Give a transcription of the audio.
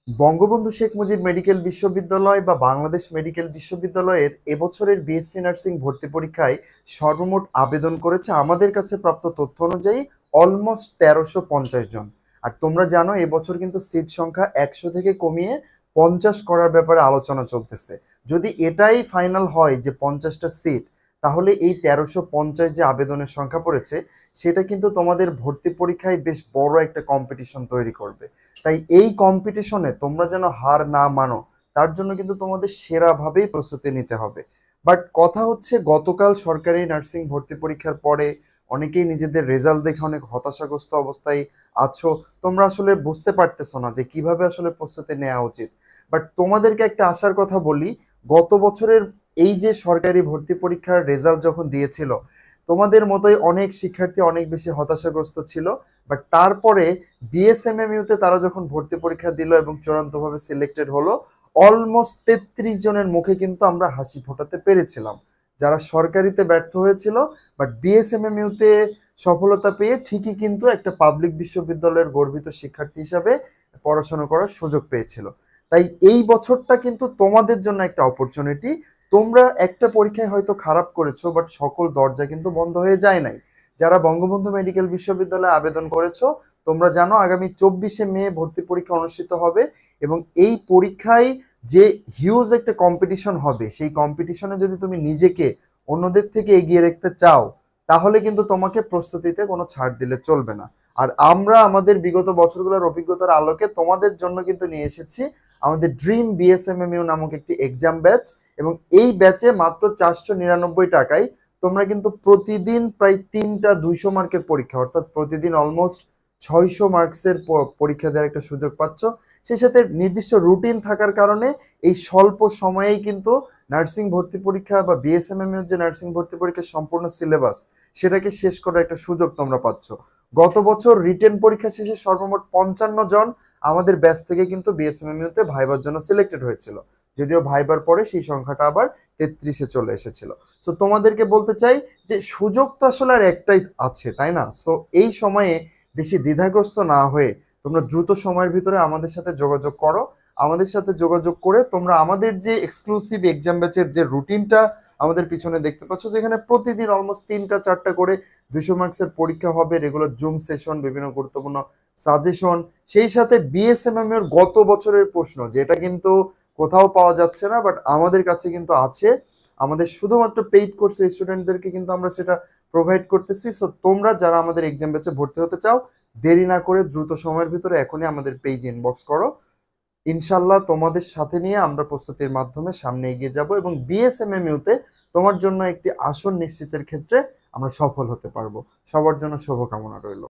Bangabandhu Sheikh Mujib medical বিশ্ববিদ্যালয় বা Bangladesh medical বিশ্ববিদ্যালয়ের এবছরের বিএসসি নার্সিং ভর্তি পরীক্ষায় সর্বমোট আবেদন করেছে আমাদের কাছে প্রাপ্ত তথ্য অনুযায়ী অলমোস্ট 1350 জন। আর তোমরা জানো এবছর কিন্তু সিট সংখ্যা 100 থেকে কমিয়ে 50 করার ব্যাপারে আলোচনা চলতেছে। যদি এটাই ফাইনাল হয় যে 50টা সিট, তাহলে এই 1350 যে আবেদনের সংখ্যা পড়েছে সেটা কিন্তু তোমাদের ভর্তি পরীক্ষায় বেশ বড় একটা কম্পিটিশন তৈরি করবে। তাই এই কম্পিটিশনে তোমরা যেন হার না মানো, তার জন্য কিন্তু তোমাদের সেরাভাবেই প্রস্তুতি নিতে হবে। বাট কথা হচ্ছে, গতকাল সরকারি নার্সিং ভর্তি পরীক্ষার পরে অনেকেই নিজেদের রেজাল্ট দেখে অনেক হতাশাগ্রস্ত অবস্থায় আছো। তোমরা আসলে বুঝতে পারতেছো না যে কিভাবে আসলে প্রস্তুতি নেওয়া উচিত। বাট তোমাদেরকে একটা আশার কথা বলি, গত বছরের এই যে সরকারি ভর্তি পরীক্ষার রেজাল্ট যখন দিয়েছিল, তোমাদের মতোই অনেক শিক্ষার্থী অনেক বেশি হতাশাগ্রস্ত ছিল। বাট তারপরে বিএসএমএমইউতে তারা যখন ভর্তি পরীক্ষা দিল এবং চূড়ান্তভাবে সিলেক্টেড হলো, অলমোস্ট 33 জনের মুখে কিন্তু আমরা হাসি ফোটাতে পেরেছিলাম, যারা সরকারিতে ব্যর্থ হয়েছিল বাট বিএসএমএমইউতে সফলতা পেয়ে ঠিকই কিন্তু একটা পাবলিক বিশ্ববিদ্যালয়ের গর্বিত শিক্ষার্থী হিসাবে পড়াশোনা করার সুযোগ পেয়েছিল। তাই এই বছরটা কিন্তু তোমাদের জন্য একটা অপরচুনিটি। তোমরা একটা পরীক্ষায় হয়তো খারাপ করেছো, বাট সকল দরজা কিন্তু বন্ধ হয়ে যায় নাই। যারা বঙ্গবন্ধু মেডিকেল বিশ্ববিদ্যালয়ে আবেদন করেছো, তোমরা জানো আগামী 24শে মে ভর্তি পরীক্ষা অনুষ্ঠিত হবে। এবং এই পরীক্ষায় যে হিউজ একটা কম্পিটিশন হবে, সেই কম্পিটিশনে যদি তুমি নিজেকে অন্যদের থেকে এগিয়ে রাখতে চাও, তাহলে কিন্তু তোমাকে প্রস্তুতিতে কোনো ছাড় দিলে চলবে না। আর আমরা আমাদের বিগত বছরগুলোর অভিজ্ঞতার আলোকে তোমাদের জন্য কিন্তু নিয়ে এসেছি আমাদের ড্রিম বিএসএমএমইউ নামক একটি এক্সাম ব্যাচ। এবং এই ব্যাচে মাত্র 499 টাকায় তোমরা কিন্তু প্রতিদিন প্রায় 3টা 200 মার্কের পরীক্ষা, অর্থাৎ প্রতিদিন অলমোস্ট 600 মার্কসের পরীক্ষা দেওয়ার একটা সুযোগ পাচ্ছ। সেই সাথে নির্দিষ্ট রুটিন থাকার কারণে এই স্বল্প সময়েই কিন্তু নার্সিং ভর্তি পরীক্ষা বা বিএসএমএমইউ যে নার্সিং ভর্তি পরীক্ষার সম্পূর্ণ সিলেবাস, সেটাকে শেষ করার একটা সুযোগ তোমরা পাচ্ছ। গত বছর রিটেন পরীক্ষা শেষে সর্বমোট 55 জন আমাদের ব্যাচ থেকে কিন্তু বিএসএমএমইউতে ভাইবার জন্য সিলেক্টেড হয়েছিল। যদিও ভাইবার পরে সেই সংখ্যাটা আবার 33-এ চলে এসেছিল। সো তোমাদেরকে বলতে চাই যে সুযোগ তো আসলে আর একটাই আছে, তাই না? সো এই সময়ে বেশি দ্বিধাগ্রস্ত না হয়ে তোমরা দ্রুত সময়ের ভিতরে আমাদের সাথে যোগাযোগ করো। আমাদের সাথে যোগাযোগ করে তোমরা আমাদের যে এক্সক্লুসিভ এক্সাম ব্যাচের যে রুটিনটা আমাদের পিছনে দেখতে পাচ্ছ, যেখানে প্রতিদিন অলমোস্ট 3টা 4টা করে 200 মার্কসের পরীক্ষা হবে, রেগুলার জুম সেশন, বিভিন্ন গুরুত্বপূর্ণ সাজেশন, সেই সাথে বিএসএমএম এর গত বছরের প্রশ্ন, যেটা কিন্তু কোথাও পাওয়া যাচ্ছে না বাট আমাদের কাছে কিন্তু আছে। আমাদের শুধুমাত্র পেইড কোর্সের স্টুডেন্টদেরকে কিন্তু আমরা সেটা প্রোভাইড করতেছি। সো তোমরা যারা আমাদের এক্সাম ব্যাচে ভর্তি হতে চাও, দেরি না করে দ্রুত সময়ের ভিতরে এখনই আমাদের পেজে ইনবক্স করো। ইনশাল্লাহ তোমাদের সাথে নিয়ে আমরা প্রস্তুতির মাধ্যমে সামনে এগিয়ে যাব এবং বিএসএমএমইউতে তোমার জন্য একটি আসন নিশ্চিতের ক্ষেত্রে আমরা সফল হতে পারবো। সবার জন্য শুভকামনা রইল।